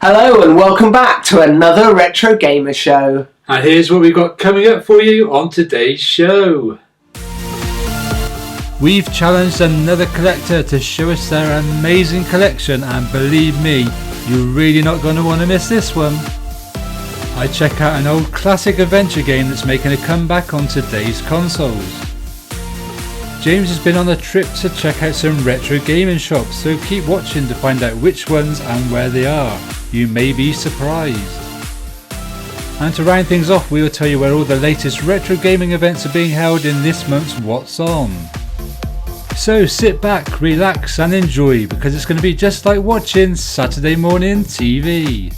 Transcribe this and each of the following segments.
Hello and welcome back to another Retro Gamer Show. And here's what we've got coming up for you on today's show. We've challenged another collector to show us their amazing collection, and believe me, you're really not going to want to miss this one. I check out an old classic adventure game that's making a comeback on today's consoles. James has been on a trip to check out some retro gaming shops, so keep watching to find out which ones and where they are. You may be surprised. And to round things off, we will tell you where all the latest retro gaming events are being held in this month's What's On. So sit back, relax and enjoy, because it's going to be just like watching Saturday morning TV.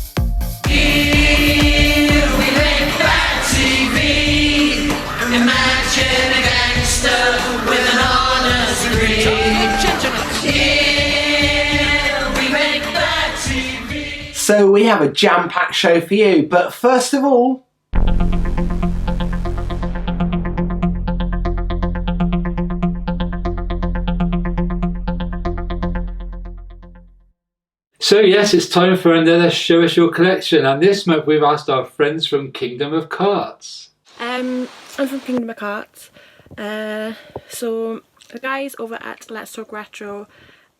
So we have a jam-packed show for you, but first of all... So yes, it's time for another Show Us Your Collection, and this month we've asked our friends from Kingdom of Carts. I'm from Kingdom of Carts. So the guys over at Let's Talk Retro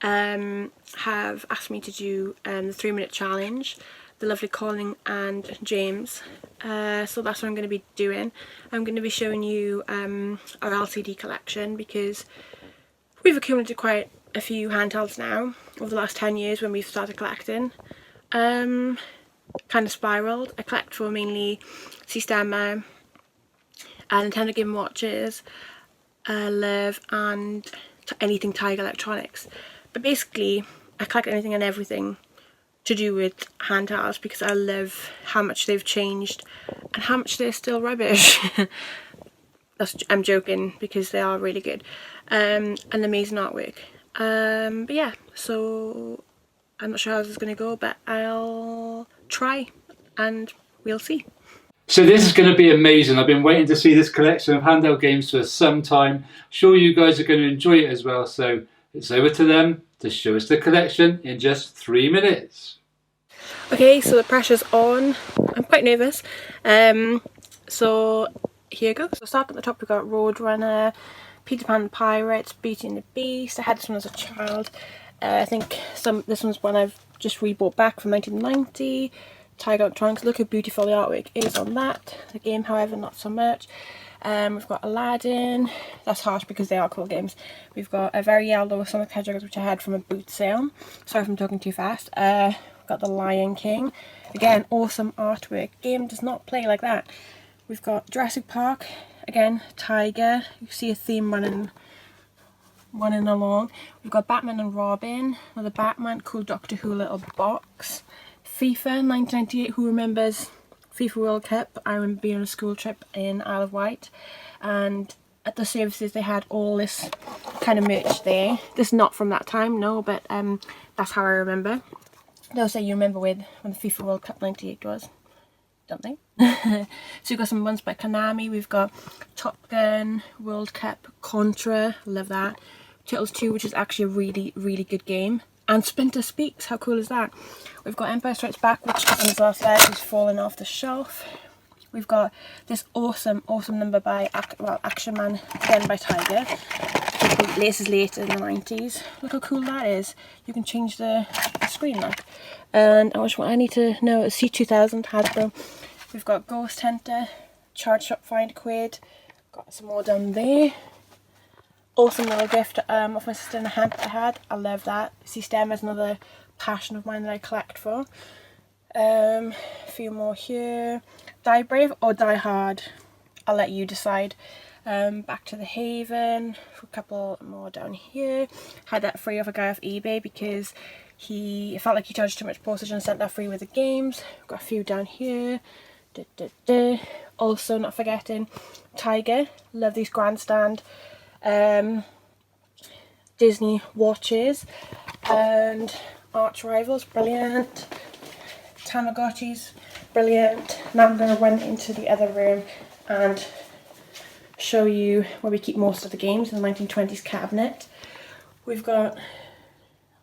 have asked me to do the 3-minute challenge, the lovely Colin and James. So that's what I'm going to be doing. I'm going to be showing you our LCD collection, because we've accumulated quite a few handhelds now over the last 10 years when we've started collecting. Kind of spiraled. I collect for mainly Systema, Nintendo Game Watches, Live, and anything Tiger Electronics. But basically, I collect anything and everything to do with handhelds, because I love how much they've changed and how much they're still rubbish. I'm joking, because they are really good, and amazing artwork. But yeah, so I'm not sure how this is going to go, but I'll try and we'll see. So this is going to be amazing. I've been waiting to see this collection of handheld games for some time. Sure, you guys are going to enjoy it as well, so it's over to them to show us the collection in just 3 minutes. Okay, so the pressure's on. I'm quite nervous. So here goes. So starting at the top, we've got Roadrunner, Peter Pan the Pirate, Beauty and the Beast. I had this one as a child. I think this one's one I've just rebought back from 1990. Tiger Electronics. Look how beautiful the artwork is on that. The game, however, not so much. We've got Aladdin. That's harsh because they are cool games. We've got a very yellow Sonic Hedgehog, which I had from a boot sale. Sorry if I'm talking too fast. We've got the Lion King. Again, awesome artwork. Game does not play like that. We've got Jurassic Park. Again, Tiger. You see a theme running along. We've got Batman and Robin. Another Batman. Cool Doctor Who little box. FIFA 1998. Who remembers FIFA World Cup? I remember being on a school trip in Isle of Wight, and at the services they had all this kind of merch there. This is not from that time, no, but that's how I remember. They'll say you remember when the FIFA World Cup 98 was, don't they? So we've got some ones by Konami. We've got Top Gun, World Cup, Contra, love that. Turtles 2, which is actually a really, really good game. And Splinter Speaks, how cool is that? We've got Empire Strikes Back, which on his last leg is falling off the shelf. We've got this awesome number by Action Man, again by Tiger. This is later in the 90s. Look how cool that is. You can change the screen like. And I need to know, C2000 Hasbro. We've got Ghost Hunter, Charge Shop Find Quid. Got some more down there. Awesome little gift off my sister in a hamper I had. I love that. Systema is another passion of mine that I collect for. A few more here. Die Brave or Die Hard? I'll let you decide. Back to the Haven. A couple more down here. Had that free off a guy off eBay because it felt like he charged too much postage and sent that free with the games. Got a few down here. Also, not forgetting Tiger. Love these grandstand Disney watches, and Arch Rivals, brilliant. Tamagotchis, brilliant. Now I'm going to run into the other room and show you where we keep most of the games in the 1920s cabinet. We've got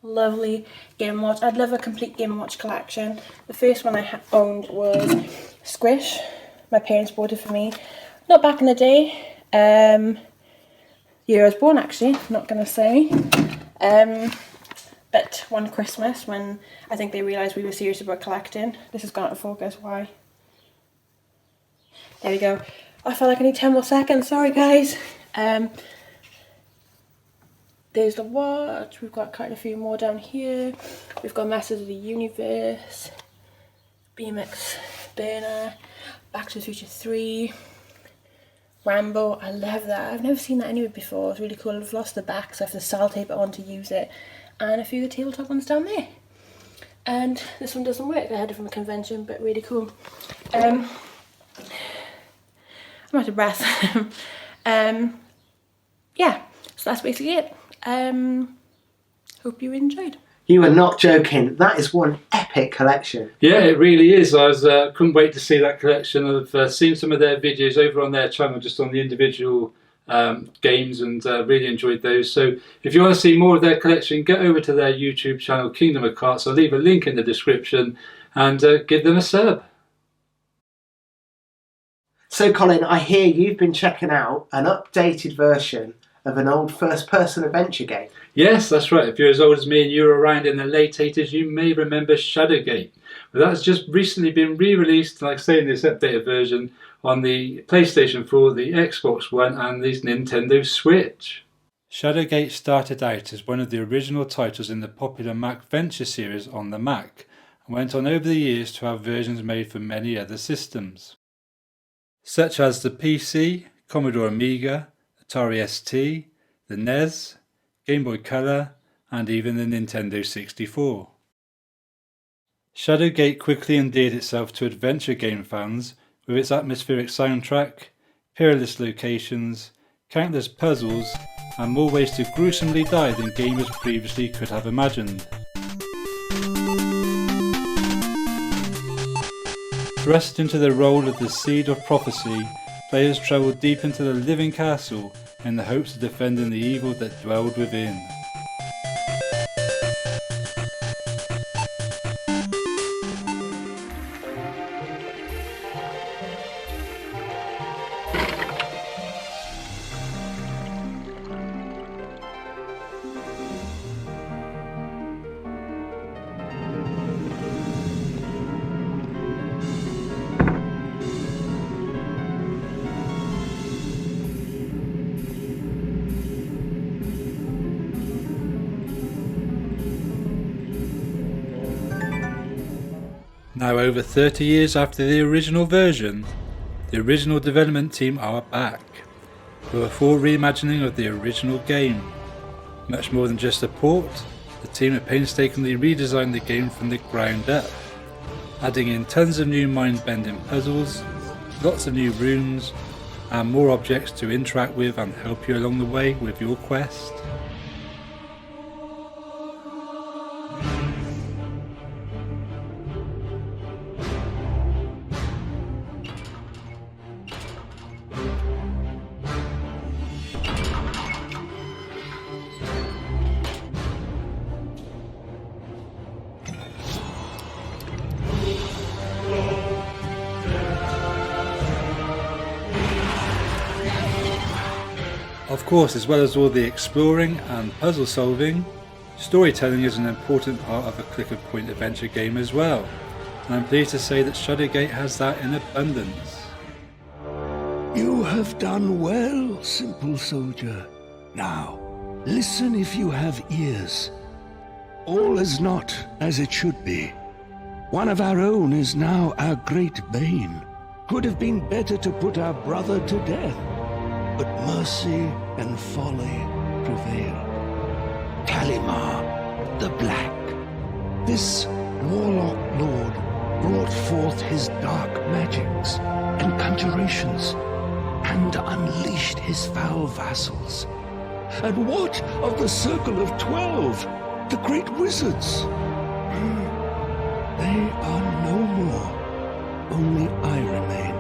lovely Game & Watch. I'd love a complete Game & Watch collection. The first one I owned was Squish. My parents bought it for me. Not back in the day. Year I was born, actually, not going to say. But one Christmas, when I think they realised we were serious about collecting. This has gone out of focus, why? There we go. I felt like I need 10 more seconds, sorry guys. There's the watch. We've got quite a few more down here. We've got Masters of the Universe, BMX Burner, Back to the Future 3, Rambo. I love that. I've never seen that anywhere before. It's really cool. I've lost the back, so I have to sellotape it on to use it. And a few of the tabletop ones down there. And this one doesn't work. I had it from a convention, but really cool. I'm out of breath. Yeah, so that's basically it. Hope you enjoyed. You are not joking. That is one epic collection. Yeah, it really is. I was couldn't wait to see that collection. I've seen some of their videos over on their channel, just on the individual games, and really enjoyed those. So if you want to see more of their collection, get over to their YouTube channel, Kingdom of Carts. I'll leave a link in the description, and give them a sub. So Colin, I hear you've been checking out an updated version of an old first-person adventure game. Yes, that's right. If you're as old as me and you were around in the late 80s, you may remember Shadowgate. Well, that's just recently been re-released, like I say, in this updated version on the PlayStation 4, the Xbox One and the Nintendo Switch. Shadowgate started out as one of the original titles in the popular Mac Venture series on the Mac, and went on over the years to have versions made for many other systems, such as the PC, Commodore Amiga, Atari ST, the NES, Game Boy Color, and even the Nintendo 64. Shadowgate quickly endeared itself to adventure game fans with its atmospheric soundtrack, perilous locations, countless puzzles, and more ways to gruesomely die than gamers previously could have imagined. Thrust into the role of the Seed of Prophecy, players travelled deep into the living castle in the hopes of defending the evil that dwelled within. Now over 30 years after the original version, the original development team are back, with a full reimagining of the original game. Much more than just a port, the team have painstakingly redesigned the game from the ground up, adding in tons of new mind-bending puzzles, lots of new rooms, and more objects to interact with and help you along the way with your quest. Of course, as well as all the exploring and puzzle solving, storytelling is an important part of a click-and-point adventure game as well, and I'm pleased to say that Shadowgate has that in abundance. You have done well, simple soldier. Now, listen if you have ears. All is not as it should be. One of our own is now our great bane. Could have been better to put our brother to death, but mercy and folly prevail. Kalimar the Black. This warlock lord brought forth his dark magics and conjurations, and unleashed his foul vassals. And what of the Circle of 12, the great wizards? They are no more. Only I remain.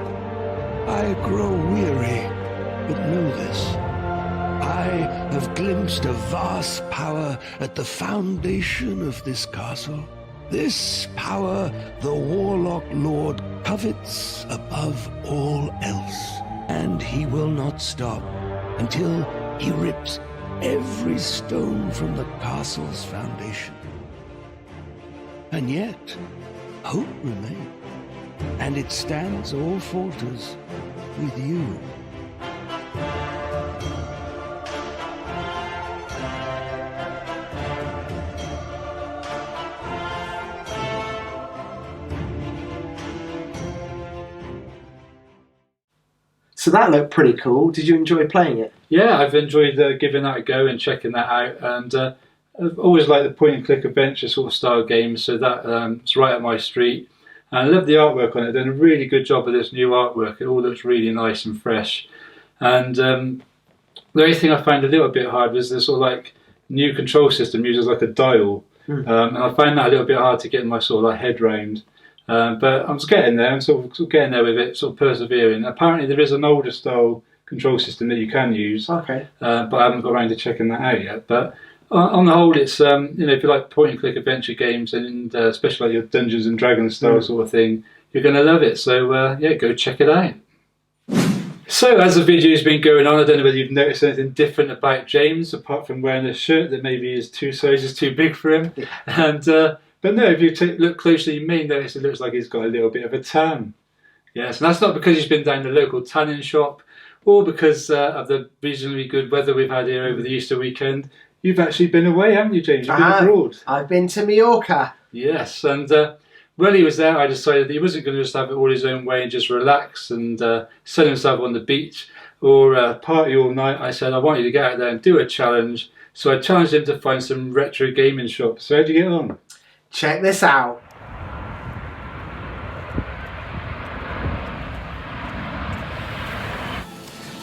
I grow weary, but know this. I have glimpsed a vast power at the foundation of this castle. This power the Warlock Lord covets above all else, and he will not stop until he rips every stone from the castle's foundation. And yet, hope remains, and it stands or falters with you. So that looked pretty cool. Did you enjoy playing it? Yeah, I've enjoyed giving that a go and checking that out, and I've always liked the point-and-click adventure sort of style games, so that's right up my street. And I love the artwork on it. They've done a really good job of this new artwork. It all looks really nice and fresh. And the only thing I found a little bit hard was the sort of like new control system uses like a dial, and I find that a little bit hard to get my sort of like head round. But I'm just getting there. I'm sort of getting there with it, sort of persevering. Apparently, there is an older style control system that you can use. Okay. But I haven't got around to checking that out yet. But on the whole, it's if you like point-and-click adventure games and especially like your Dungeons and Dragons style sort of thing, you're going to love it. So yeah, go check it out. So as the video's been going on, I don't know whether you've noticed anything different about James apart from wearing a shirt that maybe is 2 sizes too big for him. Yeah. And but no, if you look closely, you may notice it looks like he's got a little bit of a tan. Yes, and that's not because he's been down the local tanning shop or because of the reasonably good weather we've had here over the Easter weekend. You've actually been away, haven't you, James? You've been abroad. I've been to Mallorca. Yes, and when he was there, I decided that he wasn't going to just have it all his own way and just relax and sun himself on the beach or party all night. I said, I want you to get out there and do a challenge. So I challenged him to find some retro gaming shops. So how'd you get on? Check this out.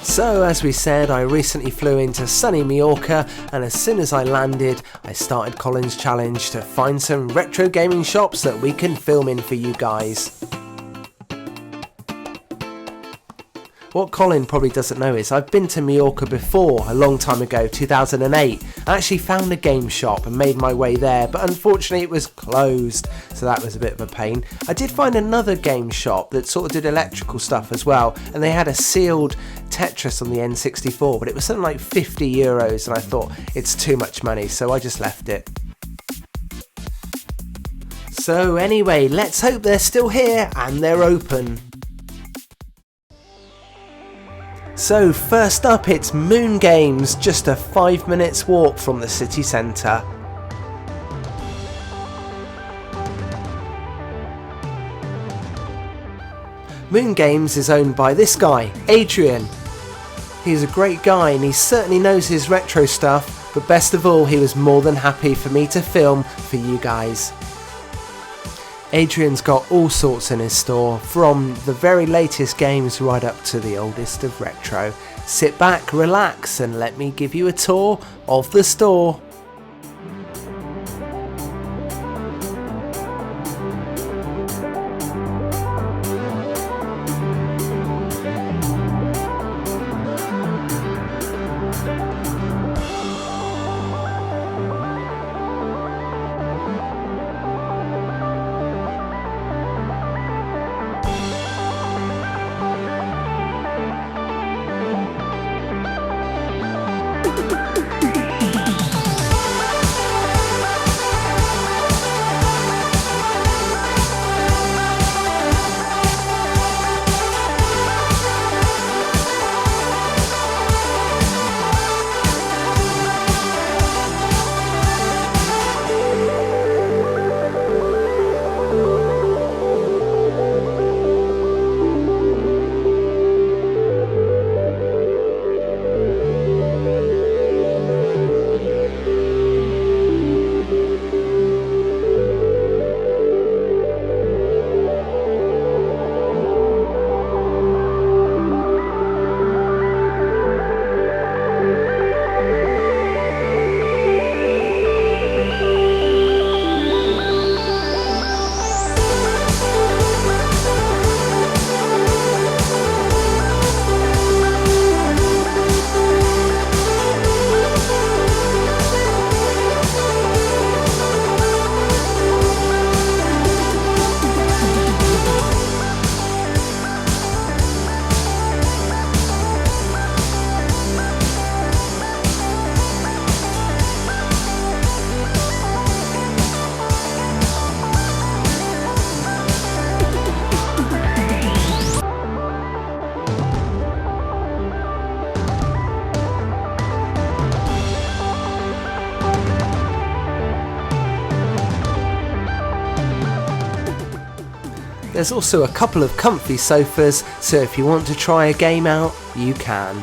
So, as we said, I recently flew into sunny Mallorca, and as soon as I landed, I started Colin's challenge to find some retro gaming shops that we can film in for you guys. What Colin probably doesn't know is I've been to Mallorca before, a long time ago, 2008. I actually found a game shop and made my way there, but unfortunately it was closed, so that was a bit of a pain. I did find another game shop that sort of did electrical stuff as well, and they had a sealed Tetris on the N64, but it was something like €50, and I thought it's too much money, so I just left it. So anyway, let's hope they're still here and they're open. So first up, it's Moon Games, just a 5 minutes walk from the city centre. Moon Games is owned by this guy, Adrian. He's a great guy and he certainly knows his retro stuff, but best of all, he was more than happy for me to film for you guys. Adrian's got all sorts in his store, from the very latest games right up to the oldest of retro. Sit back, relax, and let me give you a tour of the store. There's also a couple of comfy sofas, so if you want to try a game out, you can.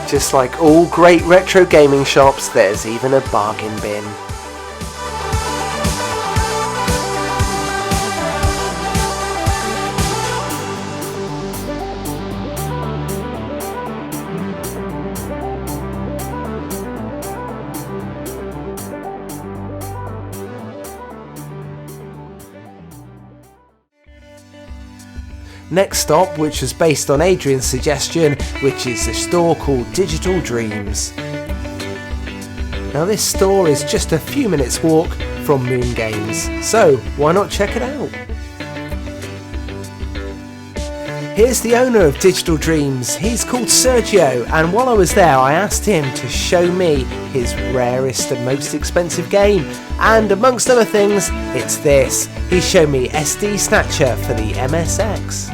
Just like all great retro gaming shops, there's even a bargain bin. Next stop, which was based on Adrian's suggestion, which is a store called Digital Dreams. Now this store is just a few minutes walk from Moon Games, so why not check it out? Here's the owner of Digital Dreams. He's called Sergio, and while I was there I asked him to show me his rarest and most expensive game, and amongst other things, it's this. He showed me SD Snatcher for the MSX.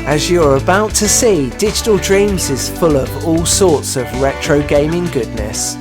As you're about to see, Digital Dreams is full of all sorts of retro gaming goodness.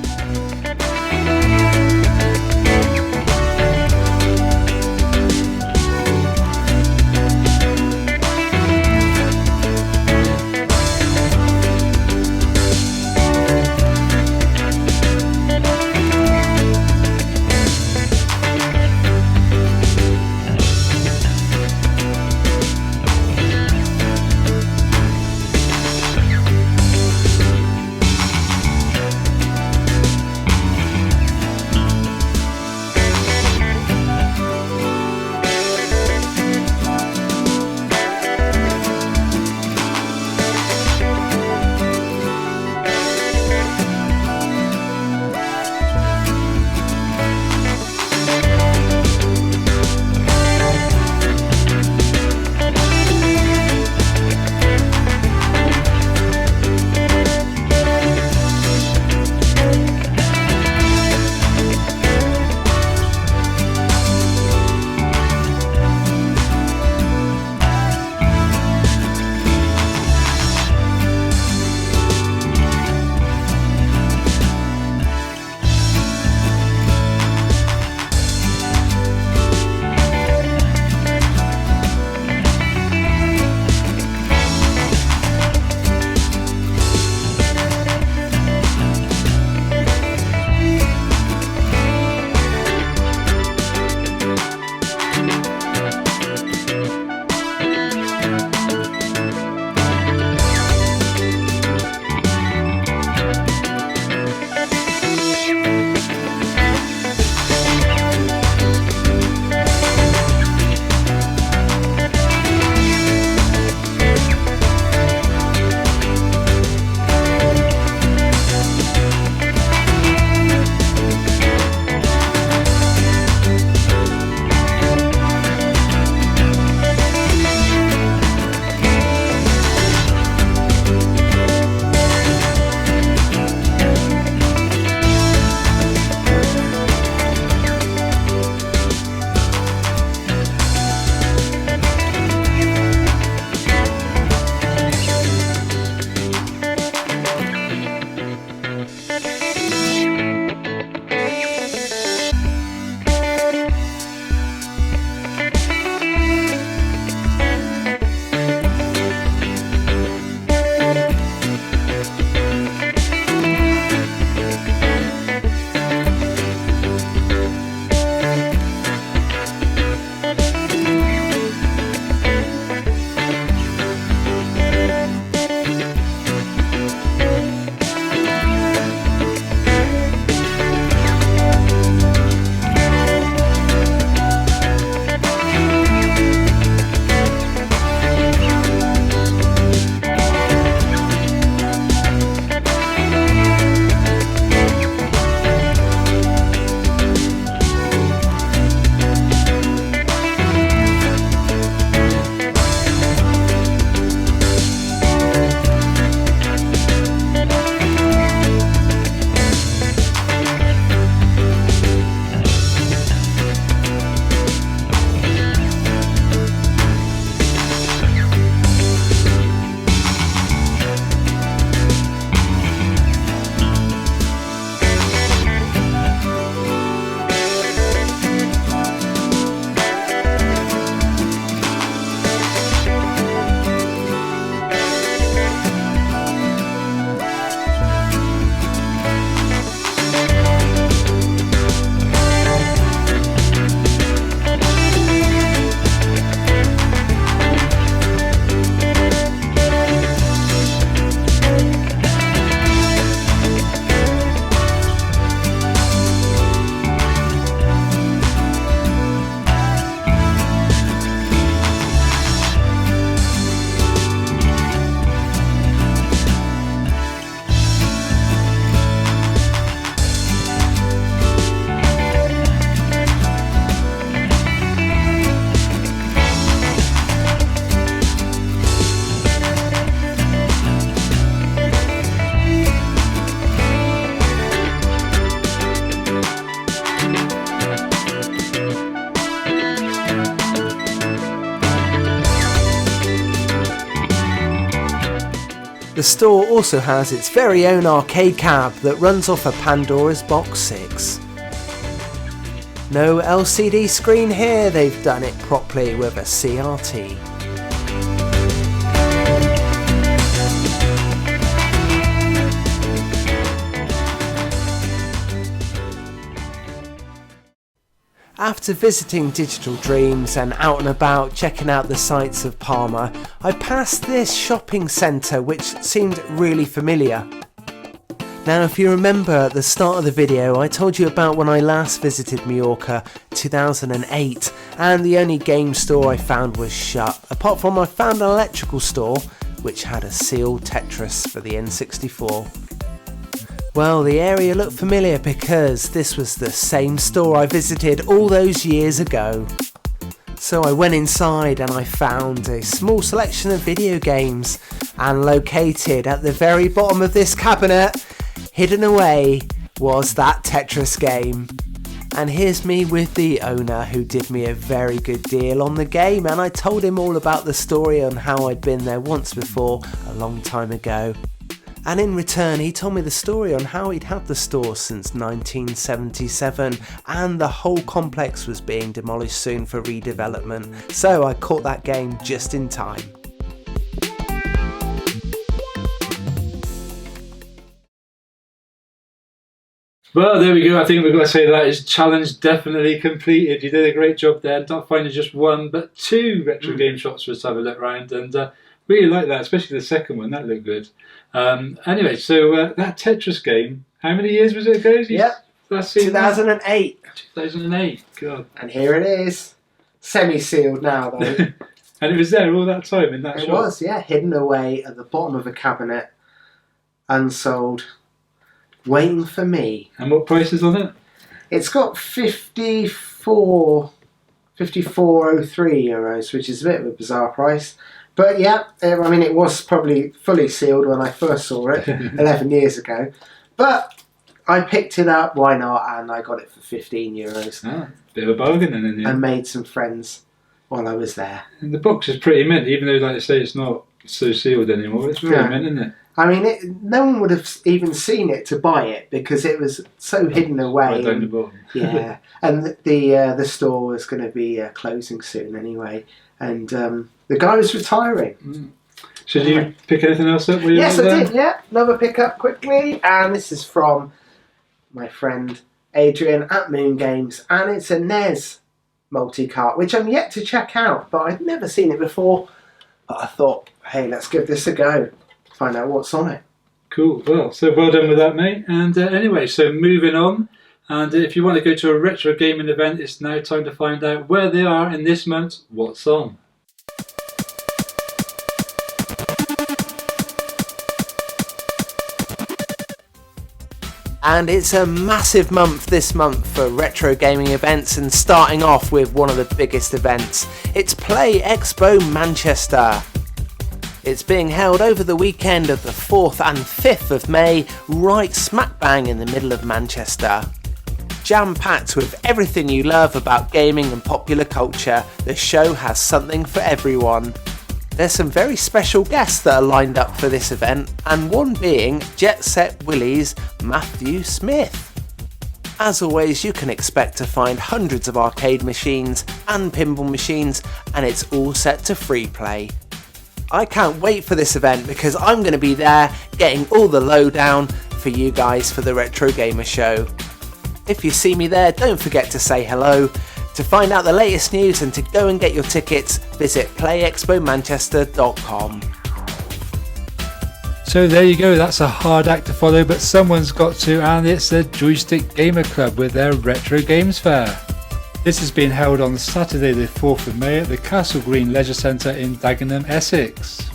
The store also has its very own arcade cab that runs off a Pandora's Box 6. No LCD screen here, they've done it properly with a CRT. After visiting Digital Dreams and out and about checking out the sights of Parma, I passed this shopping centre which seemed really familiar. Now if you remember at the start of the video I told you about when I last visited Mallorca 2008 and the only game store I found was shut, apart from I found an electrical store which had a sealed Tetris for the N64. Well, the area looked familiar because this was the same store I visited all those years ago. So I went inside and I found a small selection of video games, and located at the very bottom of this cabinet, hidden away, was that Tetris game. And here's me with the owner who did me a very good deal on the game, and I told him all about the story on how I'd been there once before a long time ago. And in return he told me the story on how he'd had the store since 1977 and the whole complex was being demolished soon for redevelopment, so I caught that game just in time. Well, there we go. I think we've got to say that is challenge definitely completed. You did a great job there, not finding just one but two retro game shops for us to have a look round, and really like that, especially the second one. That looked good. Anyway, so that Tetris game, how many years was it ago? Yep, 2008. 2008, God. And here it is. Semi-sealed now though. And it was there all that time in that shop? It was, yeah, hidden away at the bottom of a cabinet, unsold, waiting for me. And what price is on it? It's got 54.03 euros, which is a bit of a bizarre price. But yeah, I mean, it was probably fully sealed when I first saw it 11 years ago. But I picked it up, why not? And I got it for 15 euros. Ah, bit of a bargain then, isn't it? And made some friends while I was there. And the box is pretty mint, even though, like I say, it's not so sealed anymore. It's really mint, isn't it? I mean, no one would have even seen it to buy it because it was so hidden away. Right down the bottom. Yeah, and the store was going to be closing soon anyway. And the guy was retiring. Mm. Should you pick anything else up? Yes, I did, yeah. Another pick up quickly. And this is from my friend Adrian at Moon Games. And it's a NES multi-cart, which I'm yet to check out. But I'd never seen it before. But I thought, hey, let's give this a go. Find out what's on it. Cool. Well, so well done with that, mate. And anyway, so moving on. And if you want to go to a retro gaming event, it's now time to find out where they are in this month's What's On. And it's a massive month this month for retro gaming events, and starting off with one of the biggest events. It's Play Expo Manchester. It's being held over the weekend of the 4th and 5th of May, right smack bang in the middle of Manchester. Jam-packed with everything you love about gaming and popular culture, the show has something for everyone. There's some very special guests that are lined up for this event, and one being Jet Set Willie's Matthew Smith. As always, you can expect to find hundreds of arcade machines and pinball machines, and it's all set to free play. I can't wait for this event because I'm going to be there getting all the lowdown for you guys for the Retro Gamer Show. If you see me there, don't forget to say hello. To find out the latest news and to go and get your tickets, visit playexpomanchester.com. So there you go, that's a hard act to follow, but someone's got to, and it's the Joystick Gamer Club with their Retro Games Fair. This is being held on Saturday the 4th of May at the Castle Green Leisure Centre in Dagenham, Essex.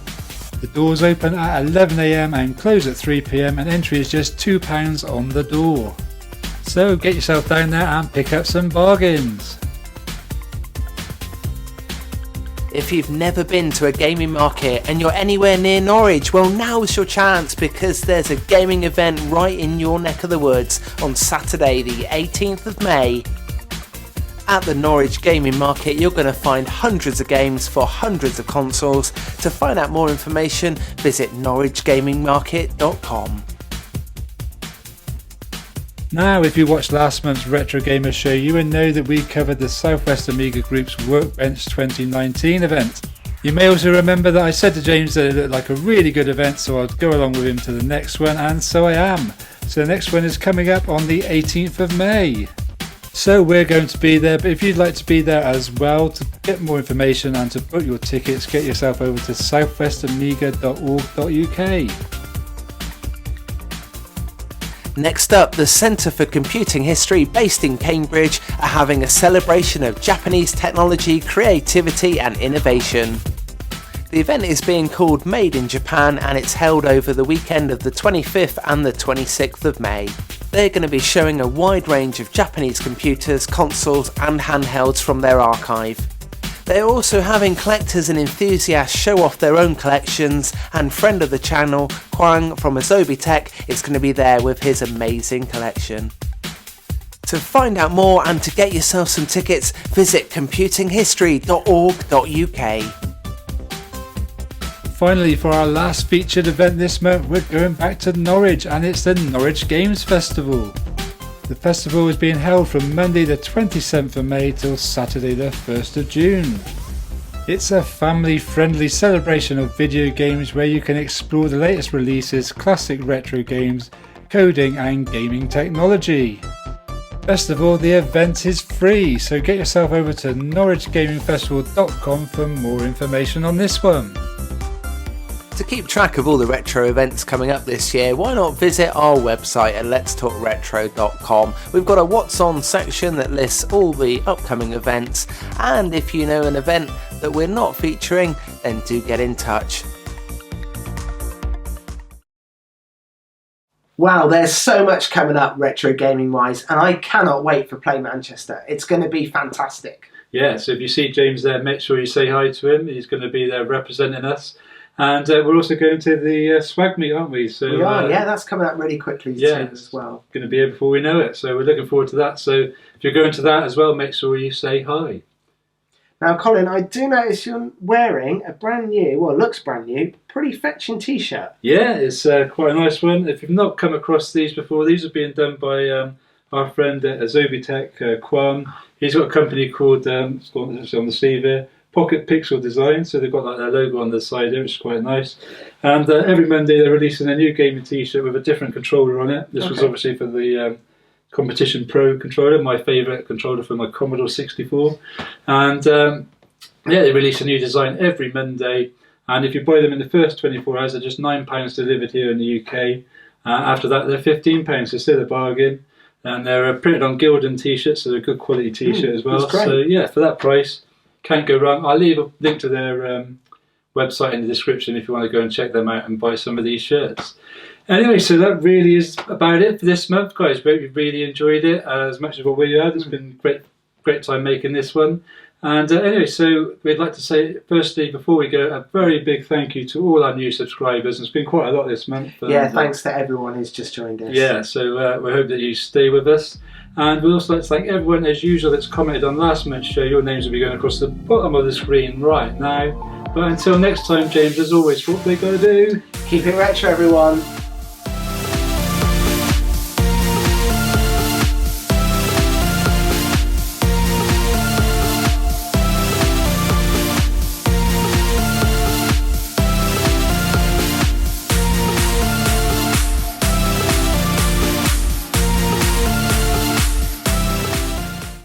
The doors open at 11 AM and close at 3 PM, and entry is just £2 on the door. So get yourself down there and pick up some bargains. If you've never been to a gaming market and you're anywhere near Norwich, well, now's your chance because there's a gaming event right in your neck of the woods on Saturday the 18th of May. At the Norwich Gaming Market, you're going to find hundreds of games for hundreds of consoles. To find out more information, visit norwichgamingmarket.com. Now, if you watched last month's Retro Gamer show, you will know that we covered the Southwest Amiga Group's Workbench 2019 event. You may also remember that I said to James that it looked like a really good event, so I'd go along with him to the next one, and so I am. So the next one is coming up on the 18th of May. So we're going to be there, but if you'd like to be there as well, to get more information and to book your tickets, get yourself over to southwestamiga.org.uk. Next up, the Centre for Computing History, based in Cambridge, are having a celebration of Japanese technology, creativity and innovation. The event is being called Made in Japan, and it's held over the weekend of the 25th and the 26th of May. They're going to be showing a wide range of Japanese computers, consoles and handhelds from their archive. They're also having collectors and enthusiasts show off their own collections, and friend of the channel, Kwang from Azobi Tech, is going to be there with his amazing collection. To find out more and to get yourself some tickets, visit computinghistory.org.uk. Finally, for our last featured event this month, we're going back to Norwich, and it's the Norwich Games Festival. The festival is being held from Monday the 27th of May till Saturday the 1st of June. It's a family-friendly celebration of video games where you can explore the latest releases, classic retro games, coding and gaming technology. Best of all, the event is free, so get yourself over to norwichgamingfestival.com for more information on this one. To keep track of all the retro events coming up this year, why not visit our website at letstalkretro.com. We've got a What's On section that lists all the upcoming events, and if you know an event that we're not featuring, then do get in touch. Wow, there's so much coming up retro gaming wise, and I cannot wait for Play Manchester. It's going to be fantastic. Yeah, so if you see James there, make sure you say hi to him. He's going to be there representing us. And we're also going to the swag meet, aren't we? So we are, yeah, that's coming up really quickly too as well. Going to be here before we know it, so we're looking forward to that. So if you're going to that as well, make sure you say hi. Now, Colin, I do notice you're wearing a brand new, well, it looks brand new, pretty fetching t-shirt. Yeah, it's quite a nice one. If you've not come across these before, these are being done by our friend at Azobi Tech, Kwang. He's got a company called, it's on the sleeve here, Pocket Pixel Design, so they've got like their logo on the side here, which is quite nice. And every Monday they're releasing a new gaming t-shirt with a different controller on it. This was obviously for the Competition Pro controller, my favourite controller for my Commodore 64. And yeah, they release a new design every Monday. And if you buy them in the first 24 hours, they're just £9 delivered here in the UK. After that, they're £15, so still a bargain. And they're printed on Gildan t-shirts, so they're a good quality t-shirt as well. So yeah, for that price, can't go wrong. I'll leave a link to their website in the description if you want to go and check them out and buy some of these shirts. Anyway, so that really is about it for this month, guys. Hope you've really enjoyed it as much as what we had. It's been great time making this one. And anyway, so we'd like to say, firstly, before we go, a very big thank you to all our new subscribers. It's been quite a lot this month. Yeah, thanks to everyone who's just joined us. Yeah, so we hope that you stay with us. And we'd also like to thank everyone, as usual, that's commented on last month's show. Your names will be going across the bottom of the screen right now. But until next time, James, as always, what they got to do? Keep it retro, everyone.